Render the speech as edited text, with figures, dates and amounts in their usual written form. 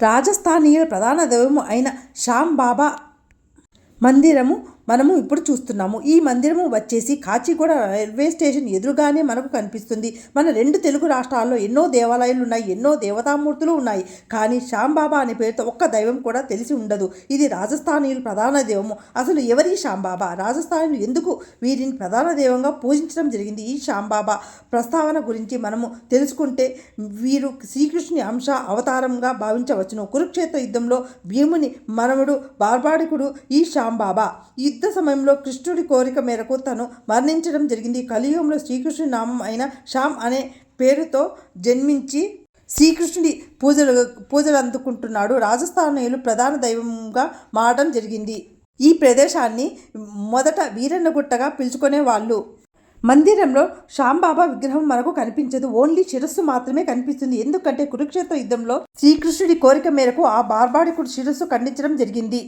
రాజస్థానీయుల ప్రధాన దైవము అయిన శ్యామ్ బాబా మందిరము మనము ఇప్పుడు చూస్తున్నాము. ఈ మందిరము వచ్చేసి కాచిగూడ రైల్వే స్టేషన్ ఎదురుగానే మనకు కనిపిస్తుంది. మన 2 తెలుగు రాష్ట్రాల్లో ఎన్నో దేవాలయాలు ఉన్నాయి, ఎన్నో దేవతామూర్తులు ఉన్నాయి. కానీ శ్యాంబాబా అనే పేరుతో ఒక్క దైవం కూడా తెలిసి ఉండదు. ఇది రాజస్థానీయుల ప్రధాన దైవము. అసలు ఎవరి శ్యాంబాబా? రాజస్థానీయులు ఎందుకు వీరిని ప్రధాన దైవంగా పూజించడం జరిగింది? ఈ శ్యాంబాబా ప్రస్తావన గురించి మనము తెలుసుకుంటే వీరు శ్రీకృష్ణుని అంశ అవతారంగా భావించవచ్చును. కురుక్షేత్ర యుద్ధంలో భీముని మనవడు బార్బాడికుడు ఈ శ్యాంబాబా. యుద్ధ సమయంలో కృష్ణుడి కోరిక మేరకు తను మరణించడం జరిగింది. కలియుగంలో శ్రీకృష్ణుడి నామం అయిన శ్యామ్ అనే పేరుతో జన్మించి శ్రీకృష్ణుడి పూజలు అందుకుంటున్నాడు. రాజస్థానీయులు ప్రధాన దైవంగా మారడం జరిగింది. ఈ ప్రదేశాన్ని మొదట వీరన్నగుట్టగా పిలుచుకునేవాళ్ళు. మందిరంలో శ్యాంబాబా విగ్రహం మనకు కనిపించదు. ఓన్లీ శిరస్సు మాత్రమే కనిపిస్తుంది. ఎందుకంటే కురుక్షేత్ర యుద్ధంలో శ్రీకృష్ణుడి కోరిక మేరకు ఆ బార్బాడికుడు శిరస్సు ఖండించడం జరిగింది.